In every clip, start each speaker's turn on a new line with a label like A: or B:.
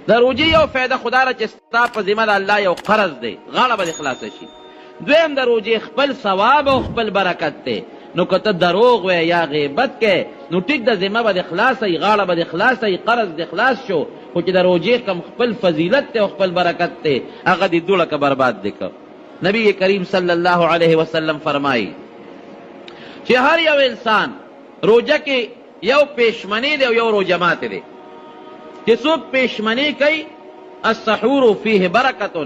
A: د روجې یو فایده خدا را چې ستا په ذمه د الله یو قرض دی، غاړه به دې خلاصه شي. دویم د روجې خپل ثواب او خپل برکت دی. نو که ته دروغ وی یا غیبت کې نو ټیک د ذمه به دې خلاصه، غاړه به دې خلاصه، قرض دې خلاص شو، خو چې د روجې کم خپل فضیلت دی او خپل برکت دی هغه دې دوړه که برباد دی که. نبی کریم صلی الله علیه وسلم فرمایي چې هر یو انسان روجه کې یو پیشمنی دی او یو روجه ماتې دی. چې څوک پیشمنی کوي السحور فیه برکت،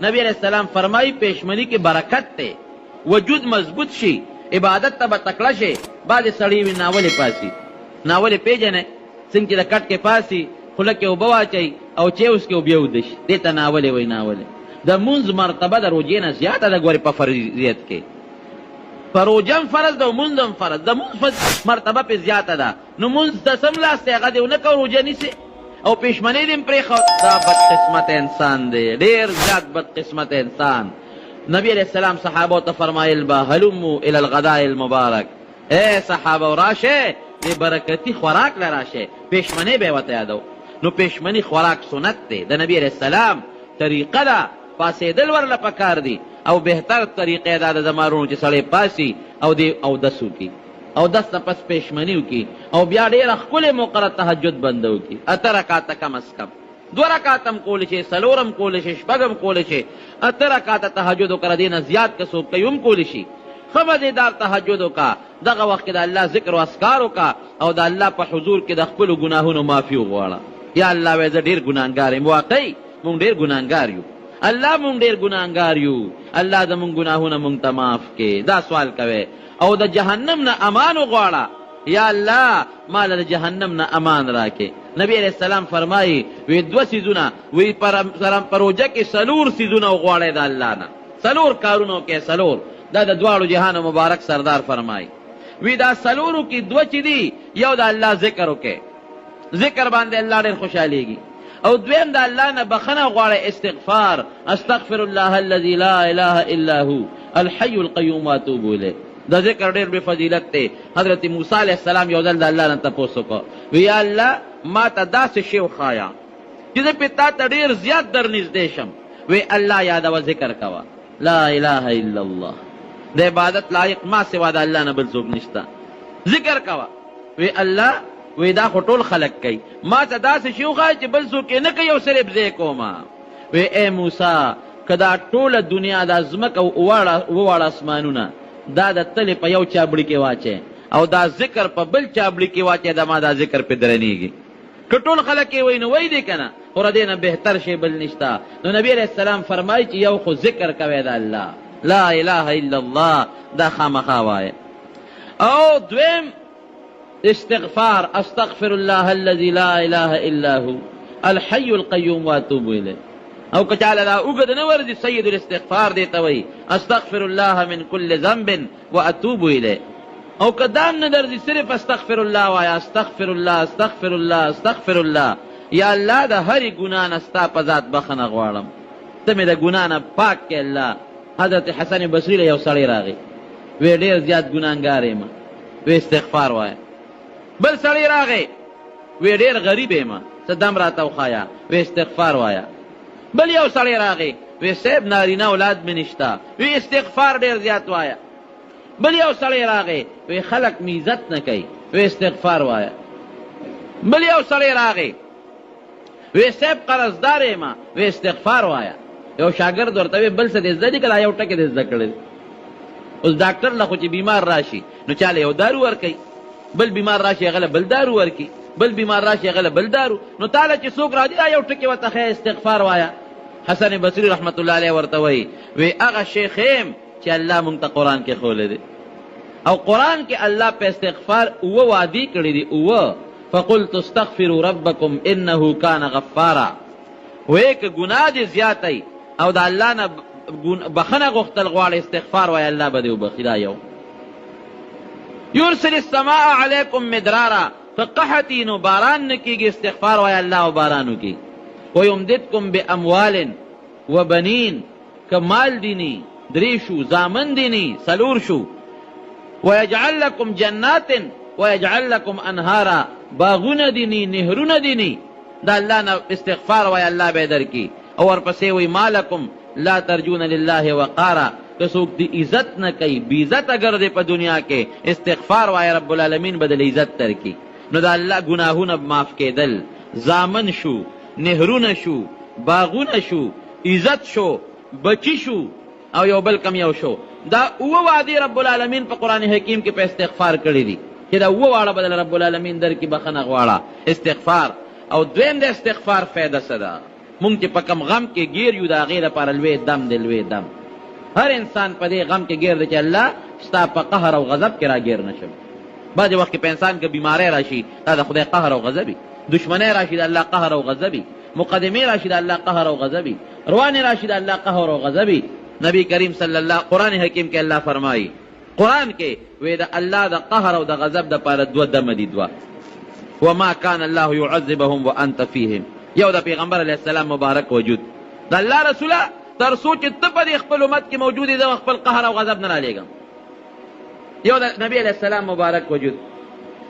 A: نبی علیہ السلام فرمایي پیشمنی کې برکت دی، وجود مضبوط شي، عبادت ته به تکړه شي. بعضې سړي وي ناولې پاسي، ناولې پېژنې څنګه چې د کټ کې پاسي خوله کې اوبه واچوي او چې اوس کې اوبه ودش، دې ته ناولې وایي. ناولې د مونځ مرتبه د روجې نه زیاته ده ګورې په فرضیت کې. په روجه هم فرض ده او مونځ هم فرض ده، مونځ مرتبه پې زیاته ده. نو مونځ دسم لاس دی هغه دې ونه کوه، روجه نیسې او پیشمنی دې هم پرېښود. دا بدقسمت انسان دی، ډېر زیات بدقسمت انسان. نبی علیہ السلام صحابو ته فرمایل با هلمو الی الغداء المبارک، اے صحابو راشه دې برکتی خوراک له راشه. پیشمنی به ورته یادو. نو پیشمنی خوراک سنت دی، د نبی علیہ السلام طریقه ده. پاسېدل ورله پکار دی او بهتر طریقې دا د زمارونو چې سړی پاسي او دې اودس وکړي، اودس نه پس پیشمني وکړي او بیا ډېره ښکلې مقرره تهجد بنده وکړي. 8 رکاته کم از کم، 2 رکاته هم کولی شي، 4 هم کولی شي، 6 هم کولی شي. 8 رکاته تهجد وکړه، دې نه زیات که څوک کوي هم کولی شي. ښه مزېدار تهجد وکړه، دغه وخت کې د الله ذکر او اذکار وکړه او د الله په حضور کې د خپلو ګناهونو معافي وغواړه. یا الله وایي زه ډېر ګناهګار یم. واقعي مونږ ډېر ګناهګار یو، الله مونږ ډېر ګناهګار یو، الله زمونږ ګناهونه مونږ ته معاف کې. دا سوال کوي او د جهنم نه امان وغواړه، یا الله مال د جهنم نه امان راکې. نبی علیہ السلام فرمایي وی 2 سیزونه وی پر روجه کې 4 سیزونه وغواړئ د الله نه، 4 کارونو کې 4. دا د دواړو جهانو مبارک سردار فرمایي وی دا 4 کې 2 چې دي، یو د الله ذکر وکړئ، ذکر باندې الله ډېر خوشحالیږي. او دویم د الله نه بخنه غواړئ، استغفار، استغفر الله الذي لا اله الا هو الحي القيوم واتوب الیه. دا ذکر ډېر بې فضیلت دی. حضرت موسی علیہ السلام یو ځل د الله نه تپوس وکړ، وی یا الله ما ته داسې شی وښایه چې زه پې تا ته ډېر زیات در نږدې شم. وی الله یادوه، ذکر کوه لا اله الا الله، د عبادت لایق ما سوا د الله نه بل څوک نشته، ذکر کوه. وی الله وی دا خو ټول خلق کوي، ما ته داسې شی وښایه چې بل څوک یې نه کوي او صرف زه یې کومه. وی ای موسی که دا ټوله دنیا دا ځمکه وواړه اسمانونه دا د تلې په یو چابړي کې واچې او دا ذکر په بل چابړي کې واچې، دا ما دا ذکر پې درنیږي. که ټول خلک یې وایي نو وایي دی که نه، خو د دې نه بهتر شی بل نشته. نو نبی علیہ السلام فرمایي چې یو خو ذکر کوی د الله لا اله الا الله، دا خامخا وایه. او دویم استغفار، استغفر الله الذي لا اله الا هو الحي القيوم واتوب الیه. او که چاله دا اوږد نه ورځي سید الاستغفار دی ته وایي استغفر الله من كل ذنب واتوب الیه. او که دام نه درځي صرف استغفر الله وایه، استغفر الله استغفر الله استغفر الله. یا الله د هرې ګناه نه ستا په ذات بخښنه غواړم، ته مې د ګناه نه پاک کې الله. حضرت حسن بصري له یو سړی راغی، وی ډېر زیات ګناهګار یم، وی استغفار وایه. بل سړی راغی، وی ډېر غریب یم، څه دم راته وښایه، وی استغفار وایه. بل یو سړی راغی، وی صاحب نارینه اولاد مې نشته، وی استغفار ډېر زیات وایه. بل یو سړی راغی، وی خلک مې عزت نه کوي، وی استغفار وایه. بل یو سړی راغی، وی صاحب قرضدار یم، وی استغفار وایه. یو شاګرد ورته وی بل څه دې زده دي که دا یو ټکې دې زده کړی؟ اوس ډاکټر له خو چې بیمار راشي نو چاله یو دارو ورکوي، بل بیمار راشي هغه له بل دارو ورکوي، بل بیمار راشي هغه له بل دارو. نو تاله چې څوک راځي دا یو ټکې ورته ښایي استغفار وایه. حسن بصري رحمت الله علیه ورته وایي وی هغه شیخ یم چې الله مونږ ته قرآن کې ښولی دی، او قرآن کې الله په استغفار 9 وعدې کړي دي، 9. فقلت استغفروا ربکم انه کان غفارا. وی که ګناه دې زیاتی او د الله نه بخنه غوښتل غواړې استغفار وایه، الله به دې وبخي. دا یو. یرسل السماء علیکم مدرارا، که قحطی نو باران نه کېږي، استغفار وایه الله او باران وکړي. ویمددکم باموال وبنین، که مال دینی 3 شو، زامن دینی 4 شو. ویجعل لکم جنات ویجعل لکم انهارا، باغونه دینی نهرونه دینی. دا الله نه استغفار وای الله به درکي. او ورپسې وی مالکم لا ترجون لله وقارا، که څوک د عزت نه کوي بې عزته ګرځي په دنیا کې، استغفار وای رب العالمین به د عزت درکي. نو د الله ګناهونه معاف کېدل، زامن شو، نهرونه شو، باغونه شو، عزت شو، بچی شو، او یو بل کم یو شو. دا اوه وعدې رب العالمین په قرآن حکیم کې په استغفار کړي دي چې دا اوه واړه بدل رب العالمین درکې بخښنه غواړه استغفار. او دویم د استغفار فایده څه ده؟ مونږ چې په کم غم کې ګیر یو د هغې لپاره لوی دم دی، لوی دم. هر انسان په دې غم کې ګیر دی چې الله ستا په قهر او غضب کې را ګیر نشم. بعضې وخت کې په انسان کې بیماری راشي، دا د خدای قهر او غضبي. دشمنی راشي، د الله قهر او غضبي. مقدمې راشي، د الله قهر او غضبي. روانې راشي، د الله قهر او غضبي. نبی کریم صلی الله قرآن حکیم کې الله فرمایي، قرآن کې وی د الله د قهر او د غضب دپاره دوه دمه دي، دوه. وما کان الله يعذبهم وانت فیهم. یو د پیغمبر علیه السلام مبارک وجود، د الله رسوله تر څو چې ته په دې خپل امت کې موجود یې، زه خپل قهر او غضب نه رالیږم. یو د نبی علیه السلام مبارک وجود.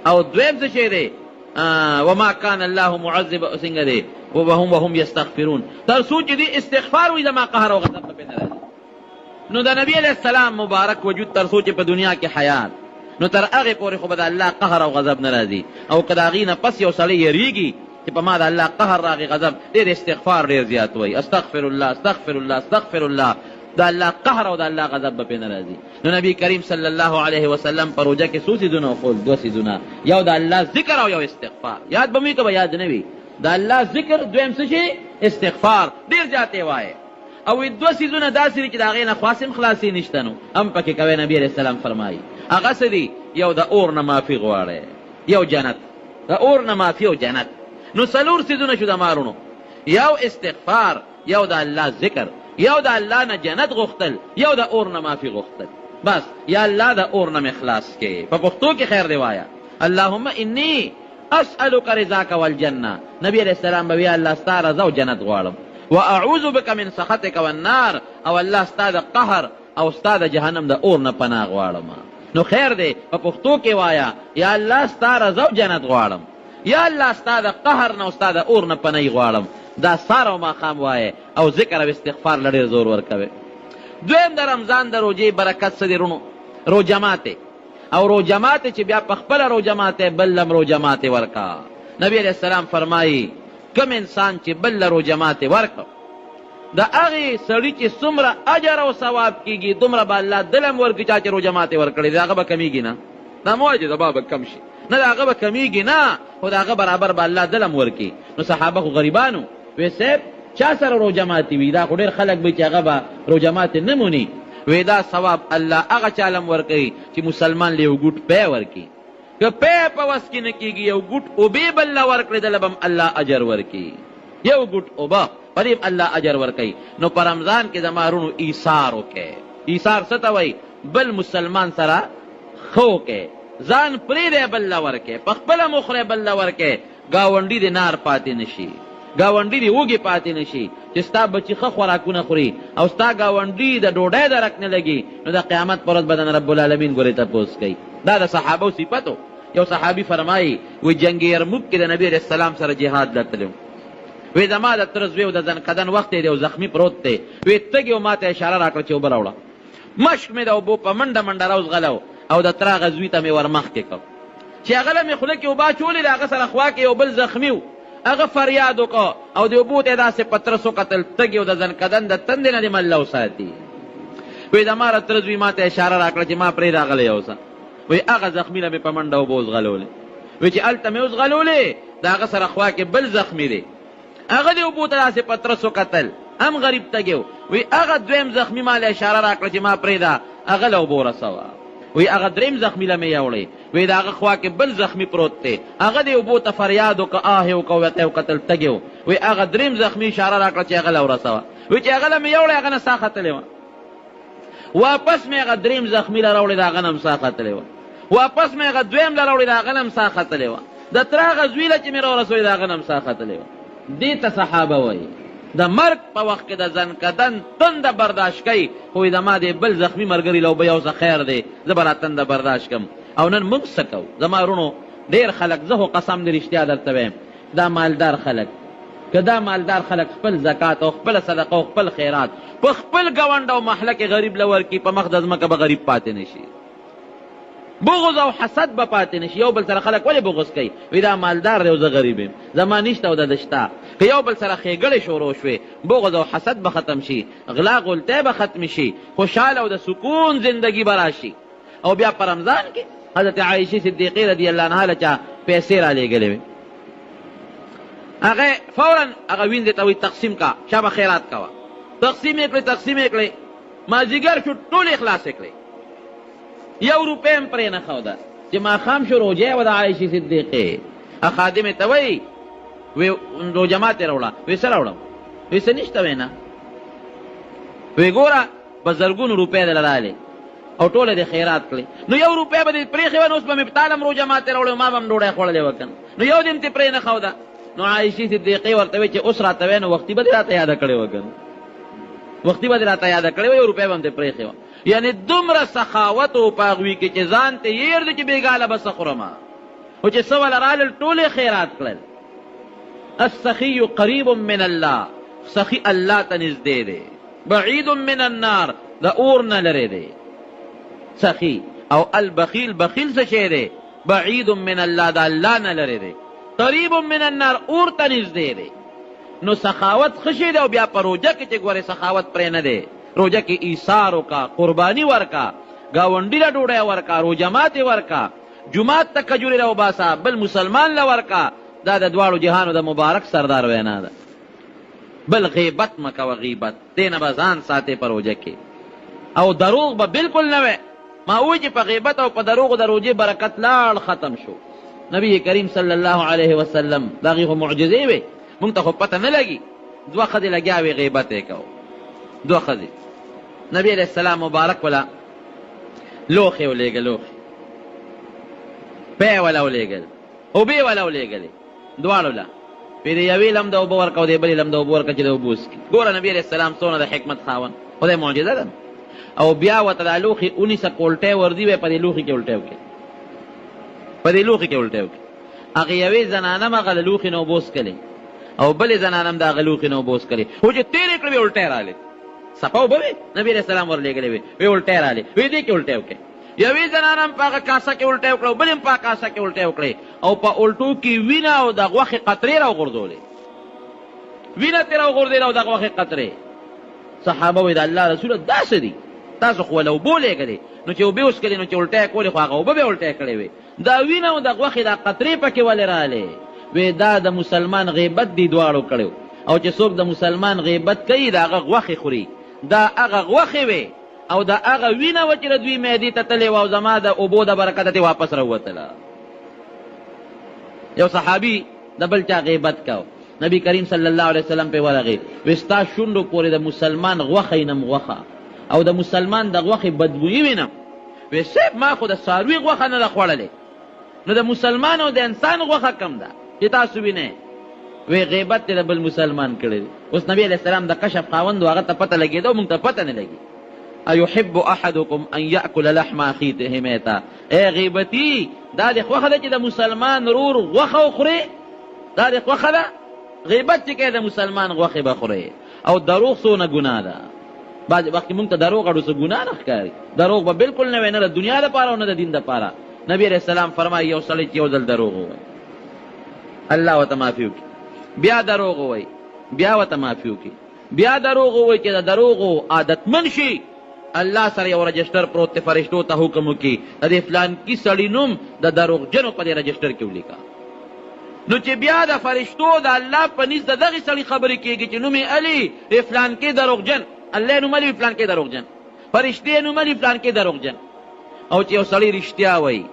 A: او دویم څه شی دی؟ وما کان الله معذب څنګه دی؟ وهم یستغفرون. تر څو چې دې استغفار وي زما قهر او غضب به نه راځي. نو د نبی علیه السلام مبارک وجود تر څو چې په دنیا کې حیات، نو تر هغې پورې خو به د الله قهر او غضب نه راځي. او که د هغې نه پس یو سړی یریږي چې په ما د الله قهر راغی غضب، ډېر استغفار ډېر زیات وایي، استغفر الله استغفر الله استغفر الله، د الله قهر او د الله غضب به پې نه راځي. نو نبی کریم صلی الله علیه وسلم په روژه کې څو څیزونه وښول؟ دوه څیزونه، یو د الله ذکر او یو استغفار. یاد به مې که به یاد نه وي، د الله ذکر، دویم څه شي؟ استغفار. ډېر زیات یې وایه. او دوه څیزونه داسې دي چې د هغې نه خاص هم خلاصې نشته، نو هم پکې کوی. نبي علیه السلام فرمایي هغه څه دي؟ یو د اور نه معافي غواړی، یو جنت. د اور نه معافي او جنت. نو څلور څیزونه شو د مارونو، یو استغفار، یو د الله ذکر، یو د الله نه جنت غوښتل، یو د اور نه معافي غوښتل. بس یا الله د اور نه مې خلاص کې. په پښتو کې خیر دی وایه، اللهم انی اسألک رضاک والجنه. نبی علیه السلام به وی الله ستا رضا او جنت غواړم. واعوذ بک من سخطک والنار، او الله ستا د قهر او ستا د جهنم د اور نه پناه غواړم. نو خیر دی په پښتو کې وایا، یا الله ستا رضا او جنت غواړم، یا الله ستا د قهر نه او ستا د اور نه پناه غواړم. دا سهار او ماښام وایه او ذکر او استغفار له ډېر زور ورکوي. دویم د رمضان د روژې برکت څه دی رونو؟ روژه ماتې. او روژه ماتې چې بیا په خپله روژه ماتې بل لم روژه ماتې ورکه. نبی علیه السلام فرمایي کم انسان چې بل له روژه ماتې ورکړه، د هغې سړي چې څومره اجر او ثواب کېږي دومره به الله دل هم ورکړي. چا چې روژه ماتې ورکړې د هغه به کمیږي نه، دا مه وایه چې زما به کم شي، نه د هغه به کمیږي نه، خو د هغه برابر به الله دل هم ورکړي. نو صحابه خو غریبانو وی صاحب چا سره روژه ماتې وي؟ دا خو ډېر خلک وي چې هغه به روژه ماتې نه موني. وی دا ثواب الله هغه چاله هم ورکوي چې مسلمان له یو ګوټ پی ورکړي. که پی په وس کې نه کېږي، یو ګوټ اوبې بل له ورکړې دله به هم الله اجر ورکړي. یو ګوټ اوبه په دې الله اجر ورکوي. نو په رمضان کې زما رونو ایثار وکړئ. ایثار څه ته وایي؟ بل مسلمان سره ښه وکړئ، ځان پرېږدی بل له ورکړئ، په خپله مخورئ بل له ورکړئ. ګاونډي دې نار پاتې نه شي، ګاونډي دې وږې پاتې نه شي چې ستا بچي ښه خوراکونه خوري او ستا ګاونډي د ډوډۍ درک نه لګي. نو د قیامت پر ورځ به د رب العالمین ګورې تپوس کوي. دا د صحابو صفتو. یو صحابي فرمایي وی جنګ یرموک کې د نبي علیه السلام سره جهاد ته تلم. وی زما د تره زوی او د ځنکدن وخت دی او زخمي پروت دی. وی تږي او ما ته اشاره راکړه چې اوبه راوړه. مشک مې د اوبو په منډه منډه راوځغلو او د تره هغه زوی ته مې ورمخکې کړ چې هغه له مې خوله کې اوبه اچولې، د هغه سره خوا کې یو بل زخمي و، هغه فریاد وکړه او د اوبو ته یې داسې په ترس وکتل، تږي او د ځنکدن د تندې نه دې مله وساتي. وی زما د تره زوی ما ته اشاره راکړه چې ما پرې راغلی اوسه. وی هغه زخمي نه مې په منډه اوبه وځغلولې. وی چې هلته مې وځغلولې د هغه سره خوا کې بل زخمي دی، هغه دې اوبو ته داسې په ترس وکتل، هم غریب تږی و. وی هغه دویم زخمي ما له اشاره راکړه چې ما پرېږده، هغه له اوبو رسوه. وی هغه دریم زخمي له مې یوړی. وی د هغه خوا کې بل زخمي پروت دی، هغه دې اوبو ته فریاد وکړه، آه یې وکړه، ورته یې وکتل تږی و. وی هغه دریم زخمي اشاره راکړه چې هغه له ورسوه. وی چې هغه له مې یوړی هغه نه ساه ختلې وه. واپس مې هغه دریم زخمي له راوړې د هغه نه هم ساه ختلې وه. واپس مې هغه دویم له راوړې د هغه نه هم ساه ختلې وه. د تره هغه زوی له چې مې راورسولې د هغه نه هم ساه ختلې وه. دې ته صحابه وایي د مرګ په وخت کې د ځنکدن تنده برداشت کوي، خو د ما دې بل زخمي ملګري له اوبه یوسه خیر دی، زه به را تنده برداشت کړم. او نن موږ څه کوو؟ زما وروڼو ډېر خلک، زه خو قسم دې رښتیا درته وایم دا مالدار خلک که دا مالدار خلک خپل زکات او خپل صدقه او خپل خیرات په خپل ګاونډ او محله کې غریب لور کی په مخ د ځمکه به غریب پاتې نشي، بغض او حسد به پاتې نشي. یو بل سره خلک ولې بغض کوي؟ وی دا مالدار دی او زه غریب یم، زما نشته او د ده شته. که یو بل سره ښېګړې شروع شوې، بغض او حسد به ختم شي، غلا غلطۍ به ختم شي، خوشحاله او د سکون زندگی به راشي. او بیا په رمضان کې حضرت عایشې صدیقې رضی الله عنها له چا پیسې را لېږلې وې، هغه فورا هغه ویندې ته وایي تقسیم کا، چا به خیرات کوه، تقسیم یې کړې تقسیم یې کړې، مازدیګر شو ټولې خلاصې کړې، 1 روپۍ هم پرې نه ښوده. چې ماښام شو روژه وه د عایشې صدیقې، خادمې ته وایي وی روژه ماتې راوړه، وی څه راوړم؟ وی څه نشته وی نه، وی ګوره په زرګونو روپۍ دله رالې او ټوله دې خیرات کړې، نو 1 روپۍ به دې پرېښې وه، نو اوس به مې پتالم روژه ماتې راوړې ما به هم ډوډۍ خوړلې وه که نه، نو یو دې هم تې پرې نه ښوده. نو عایشې صدیقې ورته وی چې اوس راته وی نو وختي به دې راته یاده کړې وه که نه، وختي به دې راته یاده کړې وه، 1 روپۍ به هم دې پرېښې وه. یعنې دومره سخاوت و په هغوی کې چې ځان ته هېر دی چې بېګاله به څه خورمه، خو چې څه وله رالل ټولې خیرات کړل. السخي قریب من الله، سخي الله ته نږدې دی، بعید من النار د اور نه لرې دی سخي. او البخیل بخیل څه شی دی؟ بعید من الله د الله نه لرې دی، قریب من النار اور ته نږدې دی. نو سخاوت ښه شی دی. او بیا په روژه کې چې ګورې سخاوت پرې نه دی، روژه کې ایثار وکړه، قرباني ورکړه، ګاونډي له ډوډۍ ورکړه، روژه ماتې ورکړه، جومات ته کجورې راوباسه، بل مسلمان له ورکړه. دا د دواړو جهانو د مبارک سردار وینا ده. بل غیبت مه کوه، غیبت دې نه به ځان ساتې په روژه کې. او دروغ به بلکل نه وی. ما وایي چې په غیبت او په دروغو د روژې برکت لاړ ختم شو. نبی کریم صلی الله علیه وسلم د هغې خو معجزې وې، مونږ ته خو پته نه لګي. 2 ښځې لګیا وې غیبت یې کوو، 2 ښځې. نبی علیه السلام مبارک وله لوښې ولېږه، لوښې پی وله ولېږل، اوبې وله ولېږلې دواړو له. پې د یوې لم د اوبه ورکه او د بلې لم د اوبه ورکه چې د اوبه وڅکي. ګوره نبي علیه السلام څونه د حکمت خاوند، خدای معجزه ده. او بیا ورته دا لوښي ونیسه، کولټۍ وردي وی په دې لوښي کې الټۍ وکړې، په دې لوښي کې الټۍ وکړې. هغې یوې زنانه هم هغه له لوښي نه اوبه وڅکلې او بلې زنانه هم د هغه لوښي نه اوبه وڅکلې، خو چې تېرې کړې وې الټۍ رالې، صفا اوبه وې نبي علیه السلام ورلېږلې وې، وی الټۍ رالې، وی دې کې الټۍ وکړې. یوې زنانه هم په هغه کاسه کې الټۍ وکړه او بلې هم په هغه کاسه کې الټۍ وکړې او په الټو کې وینه او د غوښې قطرې راوغورځولې، وینه ترې راوغورځېده او د غوښې قطرې. صحابه وایي د الله رسوله داسې دي، تاسو خو له اوبو لېږلې، نو چې اوبې وڅکلې نو چې الټۍ یې کولې خو هغه اوبه به یې الټۍ کړې وې، دا وینه او د غوښې دا قطرې پکې ولې رالې؟ وی دا د مسلمان غیبت دی دواړو کړی. او چې څوک د مسلمان غیبت کوي د هغه غوښې خوري، دا هغه غوښې وې او دا هغه وینه وه چې د دوی معدې ته تلې وه او زما د اوبو د برکته ترې واپس راووتله. یو صحابي د بل چا غیبت کو، نبی کریم صلی الله علیه وسلم پې ورغی، وی ستا شونډو پورې د مسلمان غوښه وینم، غوښه او د مسلمان د غوښې بدبویي وینم. وی صاحب ما خو د څاروي غوښه نه ده خوړلې، نو د مسلمان او د انسان غوښه کم ده چې تاسو وینئ. وی غیبت دې د بل مسلمان کړی دی. اوس نبی علیه السلام د کشف خاوند و، هغه ته پته لګېده او موږ ته پته نه لګي. ایحب احدکم ان یأکل لحم اخیه میتا، ای غیبتي دا دې خوښه ده چې د مسلمان رور غوښه وخورې؟ دا دې خوښه ده؟ غیبت چې کوې د مسلمان غوښې به خورې. او دروغ څونه ګناه ده، بعضې وخت کې مونږ ته دروغ اړو څه ګناه نه ښکاري. دروغ به بلکل نه وی، نه د دنیا دپاره او نه د دین دپاره. نبی علیه السلام فرمایي یو سړی چې یو ځل دروغ ووایي الله ورته معافي وکړي، بیا دروغ ووایي بیا ورته معافي وکړي، بیا دروغ ووایي چې د دروغو عادتمن شي، الله سره یو رجسټر پروت دی، فرشتو ته حکم وکړي د دې فلانکي سړي نوم د دروغجنو په دې رجسټر کې ولیکه. نو چې بیا د فرشتو د الله په نزد د دغې سړي خبرې کېږي چې نوم یې علي فلانکي دروغجن، الله نوم علي فلانکي دروغجن، فرشتې نوم علي فلانکي دروغجن. او چې یو سړی رښتیا وایي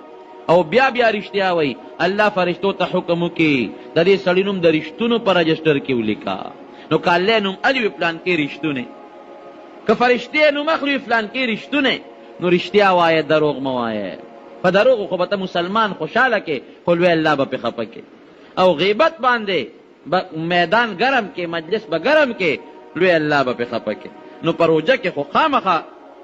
A: او بیا بیا رښتیا وایي، الله فرشتو ته حکم وکړي د دې سړي نوم د رښتونو په رجسټر کې ولیکه. نو که الله نوم علي فلانکي رښتونی، که فرشتې نوم اخلي فلانکي رښتونی، نو رښتیا وایه، دروغ مه وایه. په دروغو خو به ته مسلمان خوشحاله کې، خو لوی الله به پې خفه کې. او غیبت باندې میدان ګرم کې، مجلس به ګرم کې، لوی الله به پې خفه کې. نو په روژه کې خو خامخا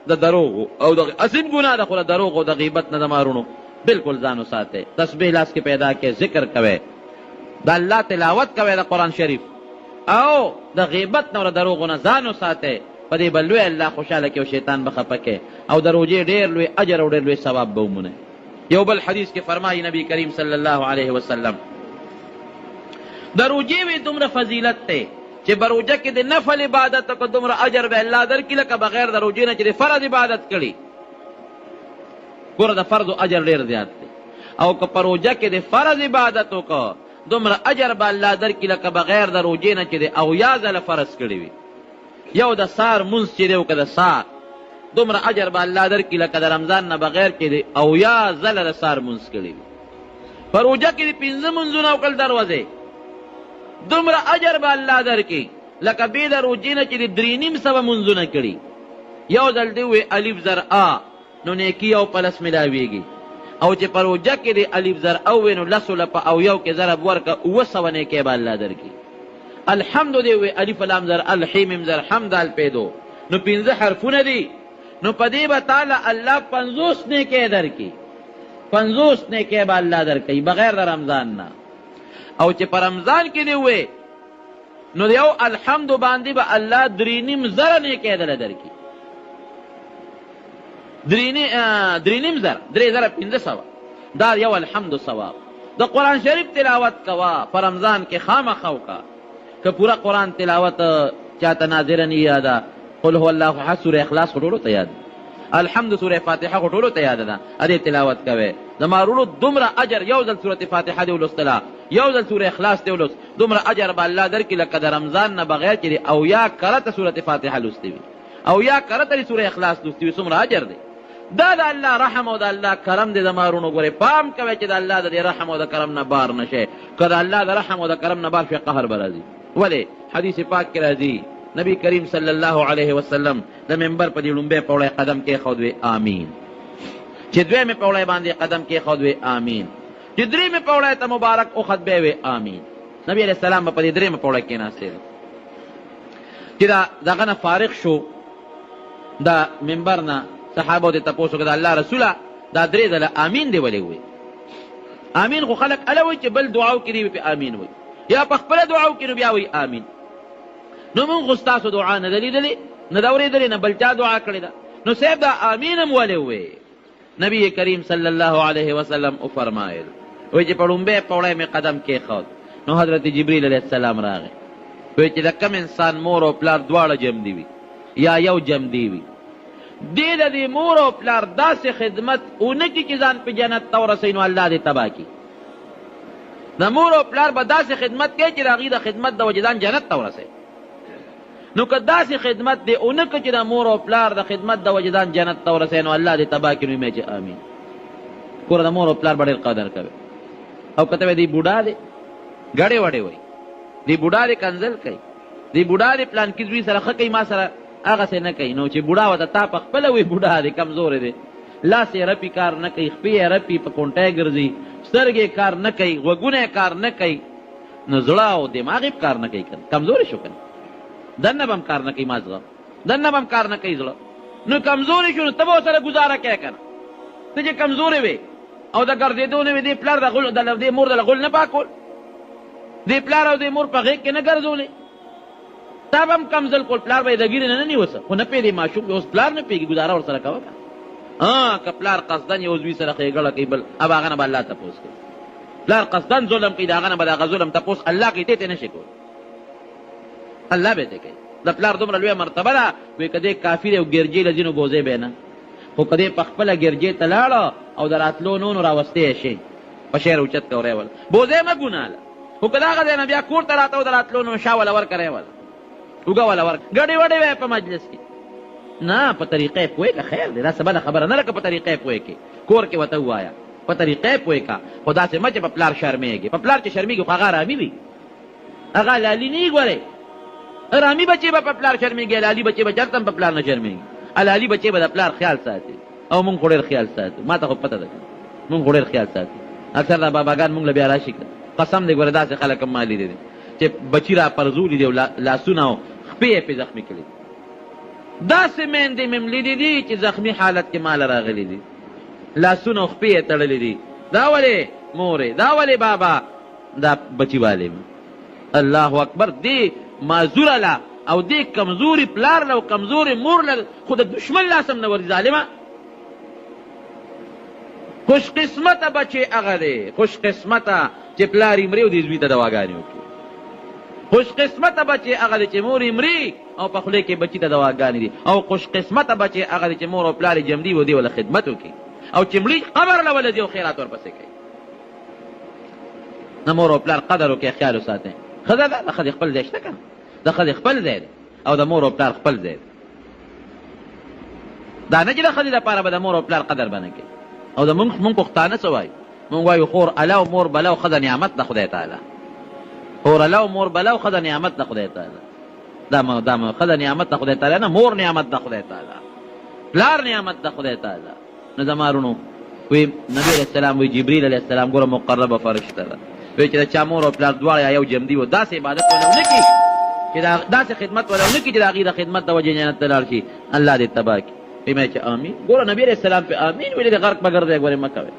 A: د دروغو او د عظیم ګناه ده، خو د دروغو او د غیبت نه د مارونو بلکل ځان وساتئ. تسبیح لاس کې پیدا کې، ذکر کوئ، د الله تلاوت کوئ د قرآن شریف او د غیبت نه او د دروغو نه ځان وساتئ، په دې به لوی الله خوشحاله کړي او شیطان به خفه کړي او د روژې ډېر لوی اجر او ډېر لوی ثواب به ومونئ. یو بل حدیث کې فرمایي نبی کریم صلی الله علیه وسلم د روژې وی دومره فضیلت دی چې په روژه کې د نفل عبادت وکړه دومره اجر به الله درکړي لکه بغیر د روژې نه چې د فرض عبادت کړي. ګوره د فرضو اجر ډېر زیات دی او که په روژه کې د فرض عبادت وکړه دومره اجر به الله درکړي لکه بغیر د روژې نه چې د اویا ځله فرض کړي وي. یو د سار مونځ چې دی وکړه د سار دومره اجر به الله درکړي لکه د رمضان نه بغیر چې د اویا ځله د سار مونځ کړي وي. په روژه کې د 5 مونځونه وکړل دروازې دومره اجر به الله درکړي لکه بې د روژې نه چې د 3.5 مونځونه کړي. یو ځل دی وی الف زر آ نو نیکي او پلس ملاویږي او چې په روژه کې د الف زر او وی نو لسو له په اویو کې ضرب ورکړه 700 نیکۍ به الله درکړي. الحمد دی وی الف لام زر الحیم زر حمد الپیدو نو 15 حرفونه دي نو په دې به تعالی الله 50 نیکۍ درکړي. 50 نیکۍ به الله درکړي بغیر د رمضان نه. او چې په رمضان کې دی وی نو یو الحمد باندې به الله 3.5 نیکۍ دله درکړي. 3.5 دا یو الحمد ثواب. د قرآن شریف تلاوت کوا په رمضان کې خامخا وکړه که پورا قرآن تلاوت چاته ناظره نه یاده قل هو الله احد سوره اخلاص خو ټولو ته یاد الحمد سوره فاتحه خو ټولو ته یاده ده ادې تلاوت کوئ زما وروڼو دومره اجر یو ځل سوره فاتحه دې ولوستله یو ځل سوره اخلاص دې ولوست دومره اجر به الله درکړي لکه د رمضان نه بغیر چې اویا کرته سوره فاتحه لوستې وي اویا کرته سوره اخلاص لوستې وي څومره اجر دی. دا د الله رحم او د الله کرم دی زما وروڼو. ګورئ پام کوئ چې د الله د رحم او د کرم نه بار نشئ. که د الله د رحم او د کرم نه بار شئ قهر به راځي. ولې حدیث پاک کې راځي نبی کریم صلی الله علیه وسلم د منبر په دې لومبۍ پوړی قدم کېښود وی آمین. چې دویمې پوړی باندې قدم کېښود وی آمین. چې درېیمې پوړی ته مبارک اخد بیا وی آمین. نبی علیه السلام به په دې درېیمه پوړی کېناستې چې دغه نه فارغ شو د منبر نه صحابو دې تپوس وکړه د الله رسوله دا 3 ځله آمین دې ولې وی. آمین خو خلک اله وایي چې بل دعاو کې دې پې آمین وایي یا په خپله دعاو کې نو بیا وایي آمین. نو مونږ خو ستاسو دعا نه ده لیدلې نه ده اورېدلې نه بل چا دعا کړې ده نو صاحب دا آمین هم ولې ووی. نبی کریم صلی الله علیه وسلم وفرمایل وایي چې په لومبۍ پوړی مې قدم کېښود نو حضرت جبریل علیه السلام راغی وایي چې د کم انسان مور او پلار دواړه جمدي وي یا یو جمدي وي دې د دې مور او پلار داسې خدمت ونه کړي چې ځان په جنت ته ورسوي نو الله دې تباه کړي. د مور او پلار به داسې خدمت کوي چې د هغې د خدمت د وجې ځان جنت ته ورسوي. نو که داسې خدمت دې ونه کړه چې د مور او پلار د خدمت د وجې ځان جنت ته ورسوي نو الله دې تباه کړي. نو یې چې آمین. ګوره د مور او پلار به ډېر قدر کوي. او که ته وایې دی بوډا دی ګړې وړې وایي دی بوډا دی کنځل کوي دی بوډا دی پلانکي زوی سره ښه کوي ما سره هغسې نه کوي. نو چې بوډا ورته تا په خپله وایي بوډا دی کمزوری دی لاس یې رپي کار نه کوي خپې یې رپي په کونټی ګرځي سترګې کار نه کوي غوږونه کار نه کوي نو زړه او دماغ یې کار نه کوي کمزوري شو کنه دنه به هم کار نه کوي مازغه دنه به هم کار نه کوي زړه نو کمزوري شو نو ته به ورسره ګزاره کوې که نه. ته چې کمزورې وې او د ګرځېدو نه وې دې پلار دې مور د غول نه پاکول دې پلار او دې مور په غېږ کې نه ګرځولې تا به هم کمزل کول پلار به یې د ګیرې نه نیوسه خو نه پوهېدې ماشوم اوس پلار نه پوهېږي ګزاره ورسره کوه که که پلار قصدن یو زوی سره ښېګړه کوي بل اب هغه نه به الله تپوس کوي. پلار قصدن ظلم کوي د هغه نه به د هغه ظلم تپوس الله کوي ته یې نه شي کولی الله به ته کوي. د پلار دومره لویه مرتبه ده وایي که دې کافي دی او ګرجې له ځینو بوځې به نه خو که دې په خپله ګرجې ته لاړه او د راتلو نو راوستې یې شي په شعر اوچت که وری وله بوځې مه ګناله خو که د هغه ځای نه بیا کور ته راته او د راتلو نو شا وله ورکه وله اوږه وله ورکه ګډې وډې وی په مجلس کې نه په طریقه یې پوهېږه خیر دی دا څه بده خبره نه لکه په طریقه یې پوهېږې کور کې ورته ووایه په طریقه یې پوهېږه خو داسې مه چې په پلار شرمېږي په پلار چې شرمېږي خو هغه ارامي وي هغه لالي نه وي ګورې ارامي بچې به په پلار شرمېږي لالي بچې به چېرته هم په پلار نه شرمېږي لالي بچې به د پلار خیال ساتي او مونږ خو ډېر خیال ساتو ما ته خو پته ده مونږ خو ډېر خیال ساتو اکثر دا باباګان مونږ له بیا راشي قسم دی ګوره داسې خلک هم ما لیدي دي چې بچي را پرزولي دي او لاسونه او خپې یې پې زخمي کړي داسې میندې مې م لیدي دي چې زخمي حالت کې ماله راغلي دي لاسونه او خپې یې تړلي دي دا ولې مورې دا ولې بابا دا بچی والے ما الله اکبر دی معذور لا او دی کمزوری پلار لا او کمزوری مور لا خود دشمن لاسم نه ور ظالما خوش قسمته بچی هغه دی خوش قسمته چې پلار یې مري او دې زوی ته دواګانې وکړي خوش قسمته بچی هغه دی چې مور یې مري او په خولې کې بچی ته دواګانې دي او خوش قسمته بچی هغه دی چې مور او پلار یې جمدي و دی ولا خدمت وکړي او چې مړي قبر له ولدي او خیرات ورپسې کوي نه مور او پلار قدر وکړي خیال وساتئ ښځه ده د ښځې خپل ځای شته که نه د ښځې خپل ځای دی او د مور او پلار خپل ځای دی دا نه چې د ښځې دپاره به د مور او پلار قدر به نه کوي او د مونږ پښتانه څه وایو مونږ وایو خور اله او مور بله او ښځه نعمت د خدای تعالی خور اله او مور بله او ښځه نعمت د خدای تعالی دا ښځه نعمت د خدای تعالی نه مور نعمت د خدای تعالی پلار نعمت د خدای تعالی نو زما ورونو وی نبی علیہ السلام وی جبریل علیہ السلام ګوره مقربه فرشته ده وی چې د چا مور او پلار دواړه یو جمدي و داسې عبادت ولو نه کړي چې داسې خدمت ولو نه کړي چې د هغې د خدمت د وجې جنت ته لاړ شي الله دې تباه کړي وی مې چې آمین ګوره نبی علیہ السلام پې آمین ویلې د غرق به ګرځی ګورې مه کوئ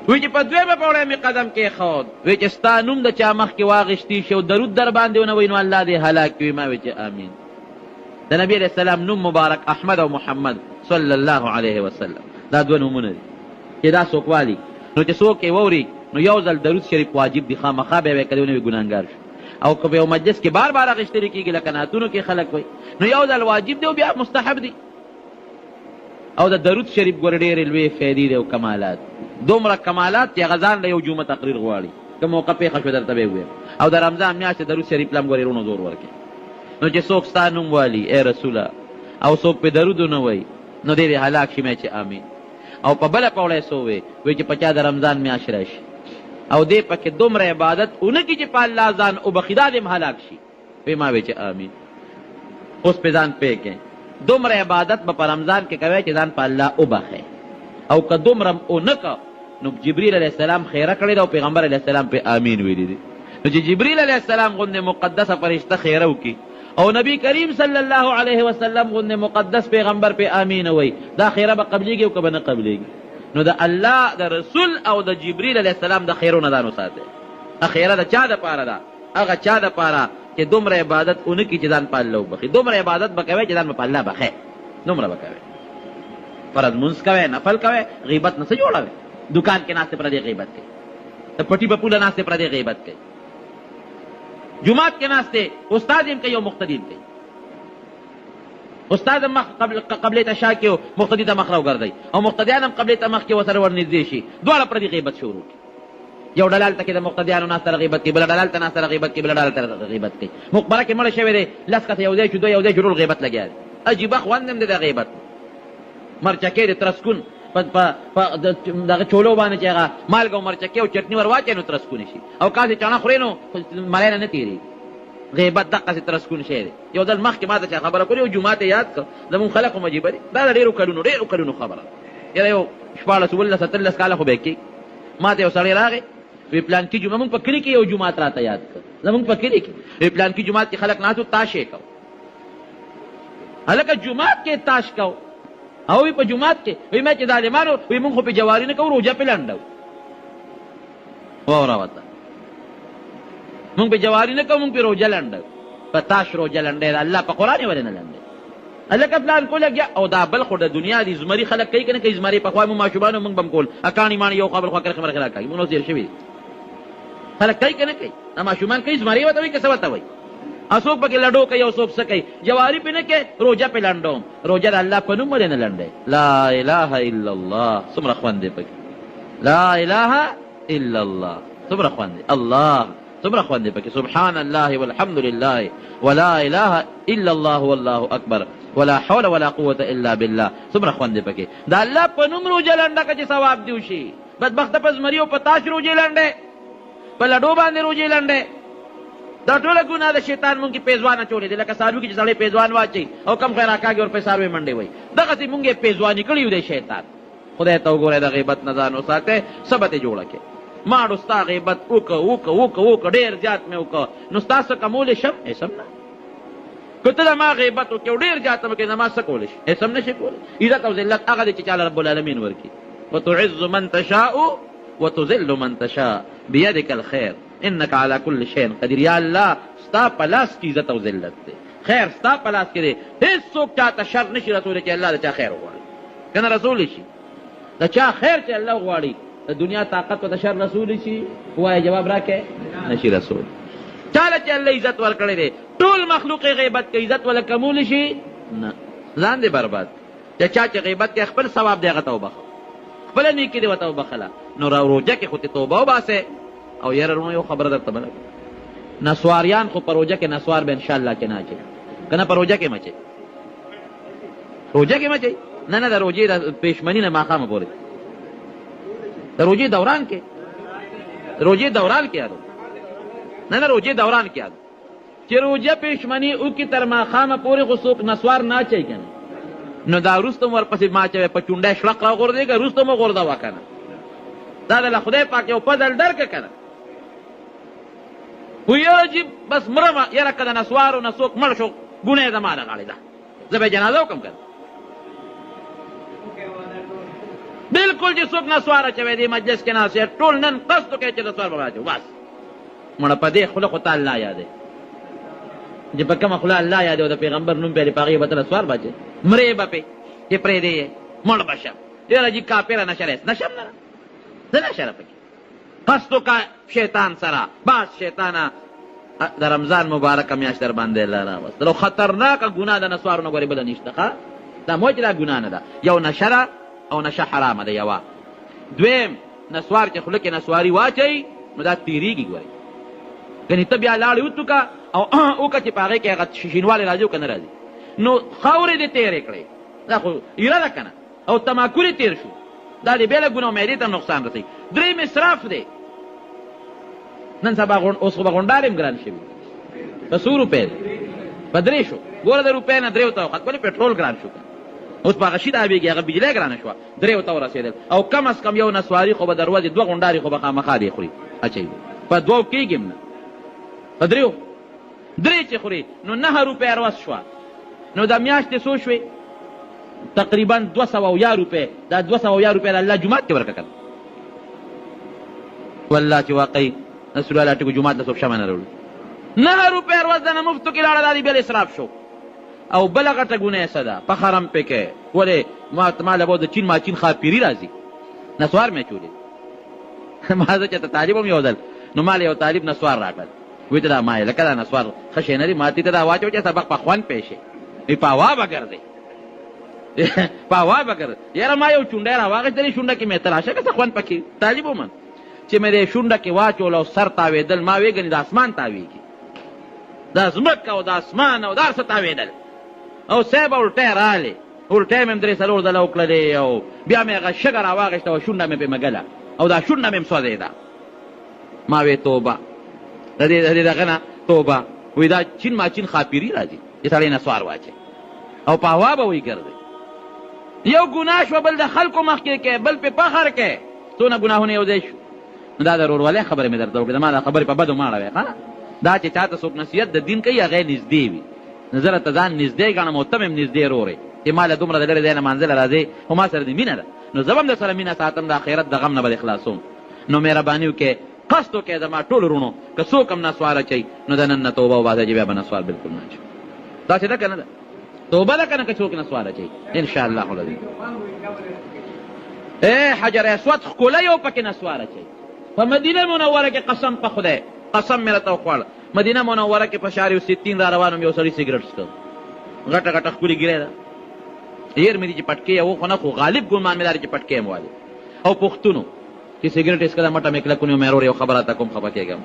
A: وی چې په دویمه پوړی مې قدم کېښود وی چې ستا نوم د چا مخکې واغېشتي شي او درود در باندې ونه وی نو الله دې هلاک کړي ما وی چې آمین د نبی علیہ السلام نوم مبارک احمد او محمد صلی الله علیه وسلم دا دوه نومونه دي چې دا څوک والي نو چې څوک یې واوري نو یو ځل درود شریف واجب دي خامخا به یې کړی ونه وي ګناهګار شو او که په یو مجلس کې بار بار اخیستلی کېږي لکه نعتونو کې خلک وایي نو یو ځل واجب دی او بیا مستحب دی او د درود شریف ګوره ډېرې لویې فایدې دي او کمالات دومره کمالات چې هغه ځان له یو جمعه تقریر غواړي که موقع پېښه شوه درته به یې ووایم او د رمضان میاشت درود شریف له هم ګورې رونو زور ورکړي نو چې څوک ستا نوم والي ای رسوله او څوک پې درود ونه وایي نو دی دې هلاک شي مې چې آمین او په بله پوړی څه ووی وایي چې په چا د رمضان میاشت راشي او دی پکې دومره عبادت ونه کړي چې په الله ځان وبخي دا دې هم هلاک شي وایي ما وایي چې آمین اوس پې ځان پوه کړئ دومره عبادت به په رمضان کې کوئ چې ځان په الله وبخئ او که دومره ونه که نو جبریل علیه السلام خیره کړې ده او پیغمبر علیه السلام پې آمین ویلي دي نو چې جبریل علیه السلام غوندې مقدسه فرشته خیره وکړي او نبی کریم صلی الله علیه وسلم غوندې مقدس پیغمبر پې آمین وایي دا خیره به قبلیږي او که به نه قبلیږي نو د الله د رسول او د جبریل علیه السلام د خیرونه ځان وساتئ خیره د چا دپاره ده هغه چا دپاره چې دومره عبادت ونه کړي چې ځان په الله وبخي دومره عبادت به کوئ چې ځان به په الله بخئ دومره به کوئ فرض مونځ کوئ نفل کوئ غیبت نه څه جوړوئ دکان کې ناستې پردې غیبت کوئ د پټي په پوله ناستې پردې غیبت کوئ جماعت کې ناستې استاد هم کوي او مقتدي هم کوي استاد مخ قبلې ته شا کې مقتدي ته مخ راوګرځئ او مقتدیان هم قبلې ته مخ کې ورسره ورنږدې شي دواړه پردې غیبت شروع کړي یو ډلال ته کې د مقتدیانو ناسته غیبت کوي بله ډلال ته ناسته غیبت کوي بله ډلال ته غیبت کوي مقبره کې مړه شوی دی لس کسه یو ځای شو دوه یو ځای شو ټول غیبت لګیا دی عجیبه خوند هم دی د غیبت مرچکې د ترسکون دغه چولو باندې چې هغه مالګه او مرچکې او چټني ور واچوي نو ترسکون شي او کاسې چڼه خورې نو ملی نه تېرېږي غیبت دقسې ترسکون شی دی یو ځل مخکې ما ته چا خبره کړې او جومات یې یاد کړ زمونږ خلک هم عجیبه دي دا د ډېرو کلونو خبره یاره یو 14 17 17 کاله خو به یې کېږي ما ته یو سړی راغی وی پلان کې جمعه مونږ په کلي کې یو جومات راته یاد کړ زمونږ په کلي کې وی پلان کې جومات کې خلک ناست وو تاش یې کو هلکه جومات کې تاش کو او وی په جومات کې وی ما چې ظالمانو وی مونږ خو په جواري نه کوو روژه پې لنډو واوره ورته مونږ په جواري نه کوو مونږ پې روژه لنډو په تاش روژه لنډی ده الله په قرآن یې ولې نه لنډی هلکه پلان کو لګیا او دا بل خو د دنیا دي زمري خلک کوي که نه کوي زمري پخوا مو ماشومانو مونږ به م کول اکاڼي ماڼي یو خوا بل خوا کرښې مرخې راکاږي مونږ اوس تېر شوي دي خلک کوي که نه کوي دا ماشومان کوي زمري ورته وایي که څه ورته وایي څوک پکې لډو کوي او څوک څه کوي جواري پې نه کوي روژه پې لنډوم روژه د الله په نوم ولې نه لنډی لا اله الا الله څومره خوند دی پکې لا اله الا الله څومره خوند دی الله څومره خوند دی پکې سبحان الله والحمد لله ولا اله الا الله والله اکبر ولا حول ولا قوة الا بالله څومره خوند دی پکې د الله په نوم روژه لنډه که چې ثواب دی وشي بدبخته په زمري او په تاش روژې لنډې په لډو باندې روژې لنډې دا ټوله ګناه د شیطان مونږ کې پیزوان اچولې دی لکه څاروي کې چې سړی پیزوان واچوي او کم خیر راکاږي ورپسې څاروي منډې وایي دغسې مونږ یې پیزواني کړي یو دی شیطان خدای ته وګورئ د غیبت نه ځان وساتئ څه به ترې جوړه کړې ماړو ستا غیبت وکړه ډېر زیات مې وکړه نو ستا څه کمولی شم سم نه که ته د ما غیبت وکړې او ډېر زیات مې کړې زما څه کولی شي سم نه شي کولی عزت او ذلت هغه دی چې چاله رب العالمین ورکړي وتعز من تشاء وتذل من تشاء بيدك الخير انك على كل شيء قدیر. یا الله ستا په لاس کې عزت او ذلت دی، خیر ستا په لاس کې دی. هیڅوک چاته شر نشي رسولی چې الله د چا خیر وغواړي، کنه رسولی شي د چا خیر چې الله وغواړي. د دنیا طاقت و د شر رسولی شي؟ وایه جواب راکې نشي رسول. چاله چې الله عزت ورکړی دی ټول مخلوق غیبت کوي، عزت ولا کمولی شي؟ نه، ځان دې برباد. چې چا چې غیبت کوي خپل ثواب دی هغه ته وبخه، خپله نیکي دې ورته وبخله. نو روژه کې خو ته توبه وباسې. او یاره رونو یو خبره درته بله، نسواریان خو په روژه کې نسوار به انشاءالله کې نه اچوي، که نه په روژه کې مچوي، روژه کې مچوي. نه نه، د روژې د پېشمني نه ماښامه پورې، د روژې دوران کې، روژې دوران کې یادو، نه نه روژې دوران کې یادو چې روژه پېشمني وکړي تر ماښامه پورې خو څوک نسوار نه اچوي که نه. نو دا وروسته م ورپسې ما اچوی په چونډی شړق راغورځېږه، وروسته مو غورځوه که نه. دا دله خدای پاک یو فضل درکه که نه. خو یاره چې بس مرمه، یاره که د نسوارو نه څوک مړ شو ګونه یې زما د غاړې ده، زه به یې جنازه وکړم که نه. بلکل چې څوک نسوار اچوی دی مجلس کې ناست ټول نن قصد وکړئ چې نسوار به راچو، بس مړه په دې خوله خو ته الله یادوې، چې په کومه خوله الله یادوې او د پیغمبر نوم پې په هغې به ته نسوار به اچوې، مرې به پې چې پرېږدې یې مړ به شم. یاره جي کافره نشره نشم نه، زه نشره پکې قصد وکړه شیطان سره. بس شیطانه د رمضان مبارکه میاشت در باندې الله راوستل او خطرناکه ګناه د نسوارو نه ګورې بله نشته. ښه دا مو چې دا ګناه نه ده، یو نشره او نشه حرامه ده یوه. دویم نسوار چې خوله کې نسواري واچوي نو دا تیریږي. ګورئ کنې ته بیا لاړې وتوکه او وکړه چې په هغې کې هغه شینوالی راځي او که نه راځي، نو خاورې دې تېرې کړې، دا خو ایره ده که نه، او تماکل یې تېر شو، دا دې بېله ګناه معدې ته نقصان رسوي. درېیم اسراف دی. نن سبا اوس خو به غونډار هم ګران شوي، په څو روپۍ دی؟ په 3 شو. ګوره د روپۍ نه 3 ته وخت ولې پټرول ګران شو که اوس په هغه شي تابېږي، هغه بجلی ګرانه شوه 3 ته ورسېدل. او کم از کم یو نسواري خو به د ورځې 2 غونډارې خو به خامخا دی خوري اچوي، په 2 کېږي هم نه، په 3 چې خوري نو 9 روپۍ ورځ شوه. نو د میاشتې څو شوې؟ تقریبا 200 روپۍ. دا 200 روپۍ د الله جومات کې ورکړه که نه؟ والله چې واقعي نصر الله ټکو جومات له صبح شمه نه راوړي. 9 روپۍ ورځ د نه مفتو کې لاړه، دا دې بیا اسراف شو. او بله غټه ګناه څه ده؟ فخر هم پې کوې. ولې ما له به د چین ماچین خاپیري راځي، نسوار مې اچولې. ما زه چې ته طالب هم یو ځل، نو ما له یو طالب نسوار راکړل، وایي ته دا ما یې لکه دا نسوار ښه شی نه دی، ما ته دا واچوه چې سبق په خوند پې شي. وایي په هوا به ګرځې، په هوا به ګرځې. یاره ما یو چونډی را واخېستلې، شونډه کې مې تراشه که څه خوند پکې. طالب ومن چې مې دې شونډه کې واچول او سر تاوېدل، ما ویې ګنې د اسمان تاوېږي، دا ځمکه او د اسمان او دا هر څه تاوېدل. او صاحب الټی راغلې، الټی مې هم 3-4 ځله وکړلې، او بیا مې هغه شګه را واخېسته او شونډه مې پې مګله، او دا شونډه مې هم سوځېده. ما وې توبه د دې دغه نه توبه. وایي دا چین ماچین خاپیري راځي چې سړی نسوار واچي او په هوا به وایي ګرځي. یو ګناه شوه، بل د خلکو مخکې کې، بل پې فخر کې، څونه ګناهونه یو ځای شو. نو دا د ورورولۍ خبرې مې درته وکړې، زما دا خبرې په بدو مه اړوې. دا چې چاته څوک نصیحت د دین کوي هغه نږدې وي، نو زه راته ځان نږدې ګڼم او ته مې هم نږدې رورې چې ما له دومره د لرې ځای نه منزله راځې خو ما سره دې مینه ده، نو زه به هم در سره مینه ساتم، د آخرت د غم نه به دې خلاصوم. نو مهرباني وکړې، قصد وکړې زما ټولو وروڼو که څوک هم نسوار اچوي نو د نن نه توبه وباسئ چې بیا به نسوار بلکل نه اچوي. داسې ده که نه ده؟ توبه ده که نه که څوک نسوار اچوي؟ انشاءالله العظیم. حجر اسود ښکلی او پکې نسوار اچوي. په مدینه منوره کې قسم په خدای، قسم مې راته وخوړ، مدینه منوره کې په شهر 60 را روان وم، یو سړي سګرټ څښه، غټه غټه ښکلې ګیرې ده، هیر مې دي چې پټکې یې و، خو نه، خو غالب ګمان مې دا چې پټکې یې والي. او پښتونو چې سګرټ یې څښله مټه مې کلک ونیو، مې ورور یو خبره راته کوم خفه کېږم.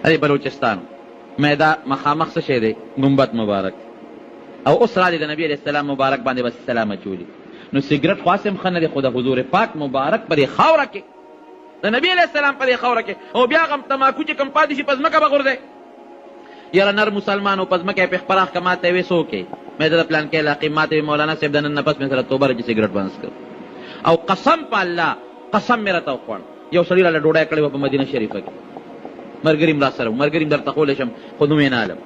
A: ارې بلوچستان مې دا مخامخ څه شی دی؟ ګمبد مبارک. او اوس را دي د نبي علیه السلام مبارک باندې بس سلام اچولي. نو سګرټ خو هسې هم ښه نه دی، خو د حضور پاک مبارک په دې خاوره کې، د نبي علیه السلام په دې خاوره کې، او بیا هغه تماکو چې کوم پاتې شي په ځمکه به غورځئ. یاره نر مسلمانو په ځمکه یې پې خپراخ که ما ته یې وې څه وکړې؟ مې ته د پلان کې علاقې ما ته وې مولانا صاحب د نن نه پس مې سره توبه چې سګرټ بند کړ. او قسم په الله، قسم مې راته وخوړ، یو سړي راله ډوډۍ کړې وه په مدینه شریفه کې، ملګري م را سره و، ملګري م درته خولی شم خو نوم یې نه علم.